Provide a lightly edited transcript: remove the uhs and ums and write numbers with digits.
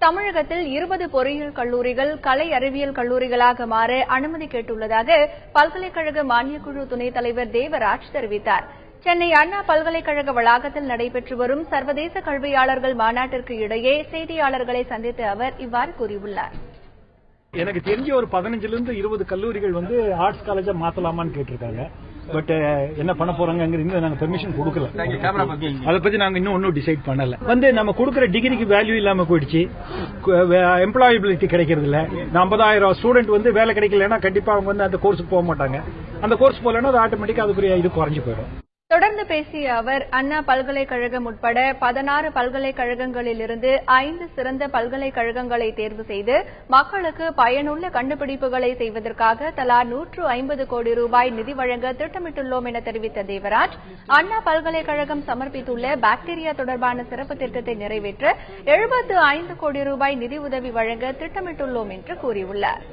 தமிழகத்தில் 20 பொறியியல் கல்லூரிகள் கலை அறிவியல் கல்லூரிகளாக மாற அனுமதி கேட்டுள்ளதாக பல்கலைக்கழக மானியக்குழு துணைத் தலைவர் தேவராஜ் தெரிவித்தார். சென்னை அண்ணா பல்கலைக்கழக வளாகத்தில் நடைபெற்று வரும் சர்வதேச கல்வியாளர்கள் மாநாட்டிற்கு இடையே செய்தியாளர்களை சந்தித்த அவர் இவ்வாறு கூறியுள்ளார். எனக்கு தெரிஞ்ச ஒரு 15 to 20 கல்லூரிகள் ஆர்ட்ஸ் காலேஜா மாத்தலாமான்னு கேட்டிருக்காங்க. பட் என்ன பண்ண போறாங்க நாங்க பெர்மிஷன் கொடுக்கல. அதை பத்தி நாங்க இன்னும் டிசைட் பண்ணல. நம்ம கொடுக்கிற டிகிரிக்கு வேல்யூ இல்லாம போயிடுச்சு. எம்ப்ளாயபிலிட்டி கிடைக்கிறது இல்ல. 50,000 ஸ்டூடெண்ட் வேலை கிடைக்கலன்னா கண்டிப்பா அவங்க அந்த கோர்ஸுக்கு போக மாட்டாங்க. அந்த கோர்ஸ் போலன்னா அது ஆட்டோமேட்டிக்கா அதுக்குரிய இது குறைஞ்சு போயிடும். தொடர்ந்து பேசிய அவர் அண்ணா பல்கலைக்கழகம் உட்பட 16 பல்கலைக்கழகங்களிலிருந்து 5 சிறந்த பல்கலைக்கழகங்களை தேர்வு செய்து மக்களுக்கு பயனுள்ள கண்டுபிடிப்புகளை செய்வதற்காக தலா 150 கோடி ரூபாய் நிதி வழங்க திட்டமிட்டுள்ளோம் என தெரிவித்த தேவராஜ், அண்ணா பல்கலைக்கழகம் சமர்ப்பித்துள்ள பாக்டீரியா தொடர்பான சிறப்பு திட்டத்தை நிறைவேற்ற 75 கோடி ரூபாய் நிதி உதவி வழங்க திட்டமிட்டுள்ளோம் என்று கூறியுள்ளார்.